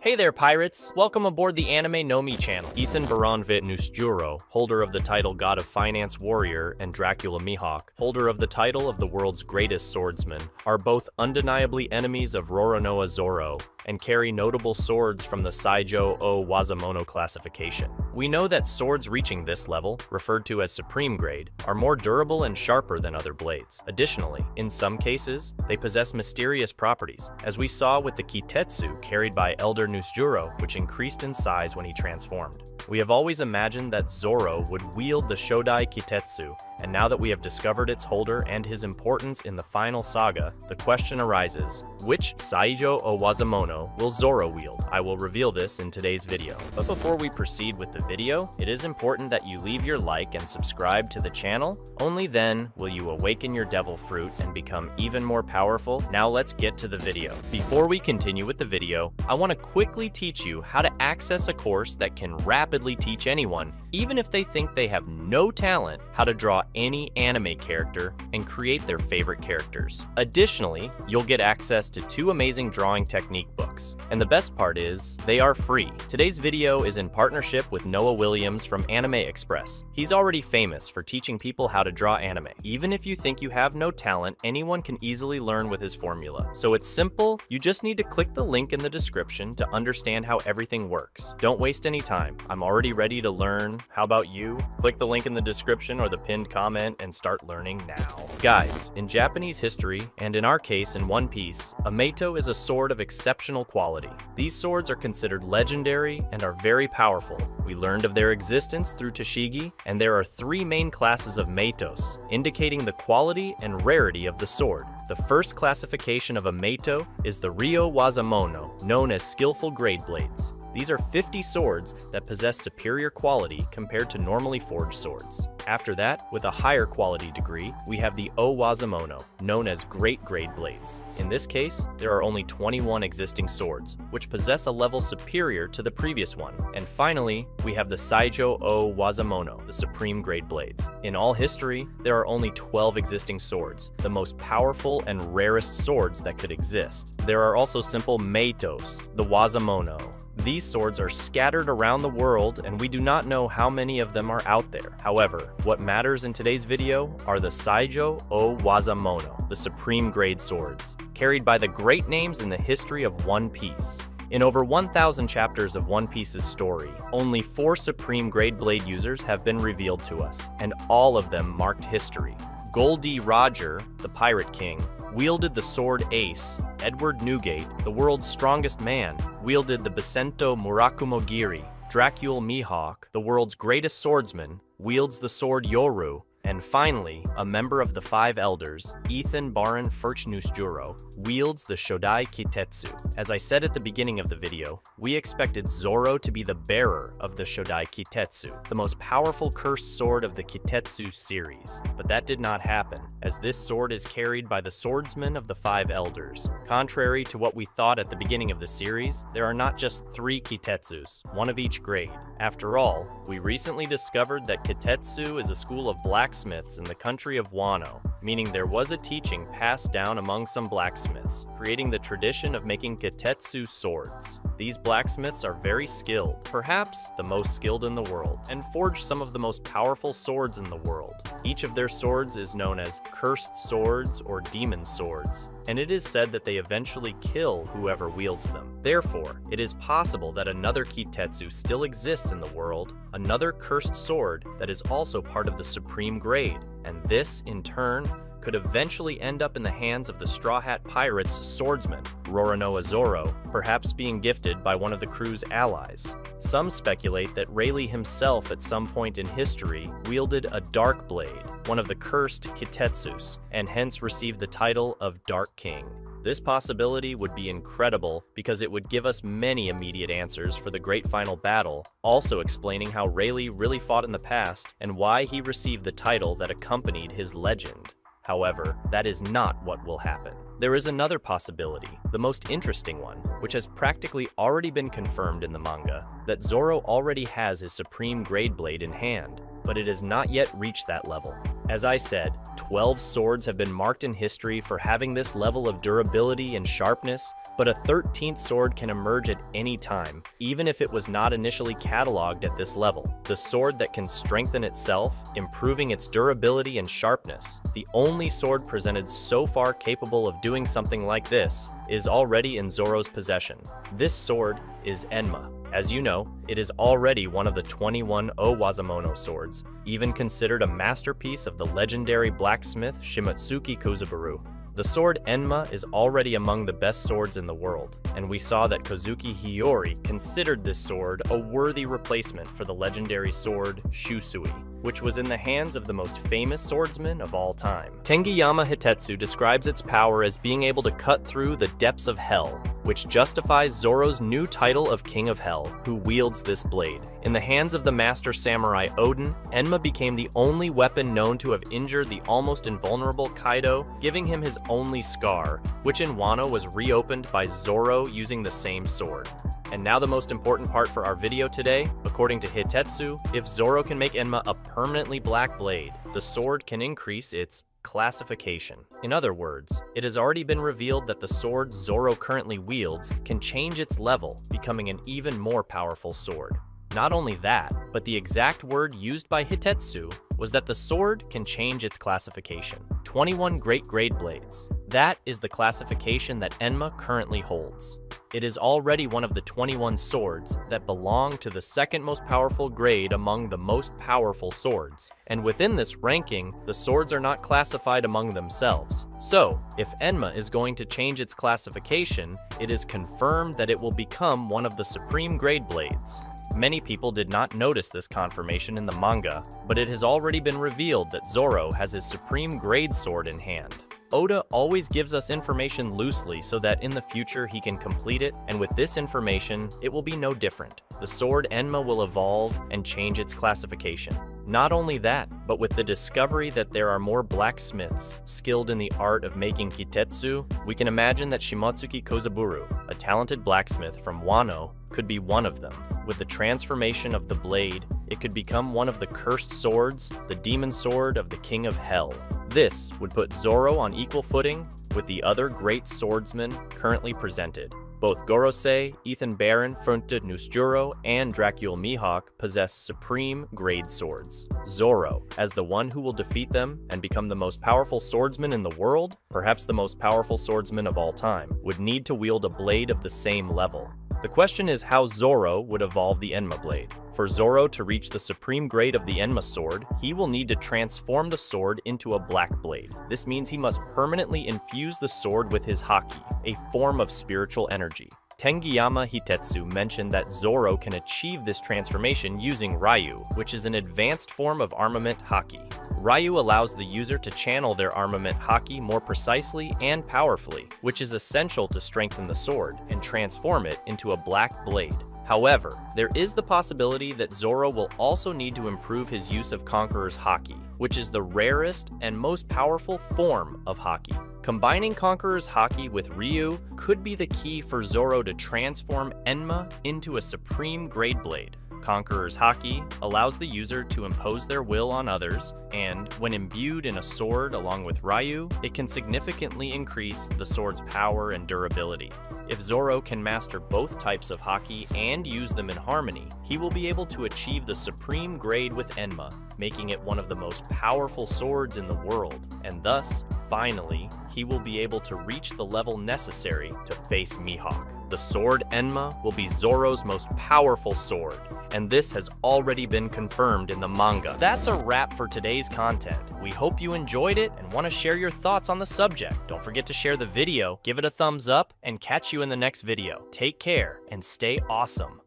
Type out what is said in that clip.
Hey there, pirates! Welcome aboard the Anime-no-mi channel. Ethan Baranvit Zoro, holder of the title God of Finance Warrior, and Dracula Mihawk, holder of the title of the world's greatest swordsman, are both undeniably enemies of Roronoa Zoro, and carry notable swords from the Saijo o Wazamono classification. We know that swords reaching this level, referred to as supreme grade, are more durable and sharper than other blades. Additionally, in some cases, they possess mysterious properties, as we saw with the Kitetsu carried by Elder Nusjuro, which increased in size when he transformed. We have always imagined that Zoro would wield the Shodai Kitetsu, and now that we have discovered its holder and his importance in the final saga, the question arises, which Saijo o Wazamono will Zoro wield? I will reveal this in today's video. But before we proceed with the video, it is important that you leave your like and subscribe to the channel. Only then will you awaken your devil fruit and become even more powerful. Now let's get to the video. Before we continue with the video, I want to quickly teach you how to access a course that can rapidly teach anyone, even if they think they have no talent, how to draw any anime character and create their favorite characters. Additionally, you'll get access to 2 amazing drawing technique books. And the best part is, they are free. Today's video is in partnership with Noah Williams from Anime Express. He's already famous for teaching people how to draw anime. Even if you think you have no talent, anyone can easily learn with his formula. So it's simple, you just need to click the link in the description to understand how everything works. Don't waste any time. I'm already ready to learn. How about you? Click the link in the description or the pinned comment and start learning now. Guys, in Japanese history, and in our case in One Piece, a meito is a sword of exceptional quality. These swords are considered legendary and are very powerful. We learned of their existence through Toshigi, and there are 3 main classes of meitos, indicating the quality and rarity of the sword. The first classification of a meito is the Ryo Wazamono, known as skillful grade blades. These are 50 swords that possess superior quality compared to normally forged swords. After that, with a higher quality degree, we have the O Wazamono, known as great grade blades. In this case, there are only 21 existing swords, which possess a level superior to the previous one. And finally, we have the Saijo o Wazamono, the supreme grade blades. In all history, there are only 12 existing swords, the most powerful and rarest swords that could exist. There are also simple meitos, the Wazamono. These swords are scattered around the world, and we do not know how many of them are out there. However, what matters in today's video are the Saijo o Wazamono, the supreme grade swords, carried by the great names in the history of One Piece. In over 1,000 chapters of One Piece's story, only 4 supreme grade blade users have been revealed to us, and all of them marked history. Goldie Roger, the Pirate King, wielded the sword Ace. Edward Newgate, the world's strongest man, wielded the Bisento Murakumogiri. Dracula Mihawk, the world's greatest swordsman, wields the sword Yoru. And finally, a member of the 5 elders, Ethan Baranvit wields the Shodai Kitetsu. As I said at the beginning of the video, we expected Zoro to be the bearer of the Shodai Kitetsu, the most powerful cursed sword of the Kitetsu series. But that did not happen, as this sword is carried by the swordsmen of the 5 elders. Contrary to what we thought at the beginning of the series, there are not just 3 Kitetsus, 1 of each grade. After all, we recently discovered that Kitetsu is a school of blacksmiths in the country of Wano, meaning there was a teaching passed down among some blacksmiths, creating the tradition of making Kitetsu swords. These blacksmiths are very skilled, perhaps the most skilled in the world, and forge some of the most powerful swords in the world. Each of their swords is known as cursed swords or demon swords, and it is said that they eventually kill whoever wields them. Therefore, it is possible that another Kitetsu still exists in the world, another cursed sword that is also part of the supreme grade, and this, in turn, could eventually end up in the hands of the Straw Hat Pirates' swordsman, Roronoa Zoro, perhaps being gifted by one of the crew's allies. Some speculate that Rayleigh himself at some point in history wielded a Dark Blade, one of the cursed Kitetsus, and hence received the title of Dark King. This possibility would be incredible because it would give us many immediate answers for the great final battle, also explaining how Rayleigh really fought in the past and why he received the title that accompanied his legend. However, that is not what will happen. There is another possibility, the most interesting one, which has practically already been confirmed in the manga, that Zoro already has his supreme grade blade in hand, but it has not yet reached that level. As I said, 12 swords have been marked in history for having this level of durability and sharpness, but a 13th sword can emerge at any time, even if it was not initially cataloged at this level. The sword that can strengthen itself, improving its durability and sharpness. The only sword presented so far capable of doing something like this is already in Zoro's possession. This sword is Enma. As you know, it is already one of the 21 Owazamono swords, even considered a masterpiece of the legendary blacksmith Shimotsuki Kozaburo. The sword Enma is already among the best swords in the world, and we saw that Kozuki Hiyori considered this sword a worthy replacement for the legendary sword Shusui, which was in the hands of the most famous swordsman of all time. Tengiyama Hitetsu describes its power as being able to cut through the depths of hell, which justifies Zoro's new title of King of Hell, who wields this blade. In the hands of the master samurai Odin, Enma became the only weapon known to have injured the almost invulnerable Kaido, giving him his only scar, which in Wano was reopened by Zoro using the same sword. And now the most important part for our video today. According to Hitetsu, if Zoro can make Enma a permanently black blade, the sword can increase its classification. In other words, it has already been revealed that the sword Zoro currently wields can change its level, becoming an even more powerful sword. Not only that, but the exact word used by Hitetsu was that the sword can change its classification. 21 great grade blades. That is the classification that Enma currently holds. It is already one of the 21 swords that belong to the second most powerful grade among the most powerful swords. And within this ranking, the swords are not classified among themselves. So, if Enma is going to change its classification, it is confirmed that it will become one of the supreme grade blades. Many people did not notice this confirmation in the manga, but it has already been revealed that Zoro has his supreme grade sword in hand. Oda always gives us information loosely so that in the future he can complete it, and with this information, it will be no different. The sword Enma will evolve and change its classification. Not only that, but with the discovery that there are more blacksmiths skilled in the art of making kitetsu, we can imagine that Shimotsuki Kozaburo, a talented blacksmith from Wano, could be one of them. With the transformation of the blade, it could become one of the cursed swords, the demon sword of the King of Hell. This would put Zoro on equal footing with the other great swordsmen currently presented. Both Gorosei, Ethan Baron, Fronted Nusjuro, and Dracula Mihawk possess supreme grade swords. Zoro, as the one who will defeat them and become the most powerful swordsman in the world, perhaps the most powerful swordsman of all time, would need to wield a blade of the same level. The question is how Zoro would evolve the Enma blade. For Zoro to reach the supreme grade of the Enma sword, he will need to transform the sword into a black blade. This means he must permanently infuse the sword with his haki, a form of spiritual energy. Tengiyama Hitetsu mentioned that Zoro can achieve this transformation using Ryu, which is an advanced form of armament haki. Ryu allows the user to channel their armament haki more precisely and powerfully, which is essential to strengthen the sword and transform it into a black blade. However, there is the possibility that Zoro will also need to improve his use of Conqueror's Haki, which is the rarest and most powerful form of Haki. Combining Conqueror's Haki with Ryu could be the key for Zoro to transform Enma into a supreme grade blade. Conqueror's Haki allows the user to impose their will on others, and when imbued in a sword along with Ryu, it can significantly increase the sword's power and durability. If Zoro can master both types of Haki and use them in harmony, he will be able to achieve the supreme grade with Enma, making it one of the most powerful swords in the world, and thus, finally, he will be able to reach the level necessary to face Mihawk. The sword Enma will be Zoro's most powerful sword, and this has already been confirmed in the manga. That's a wrap for today's content. We hope you enjoyed it and want to share your thoughts on the subject. Don't forget to share the video, give it a thumbs up, and catch you in the next video. Take care and stay awesome.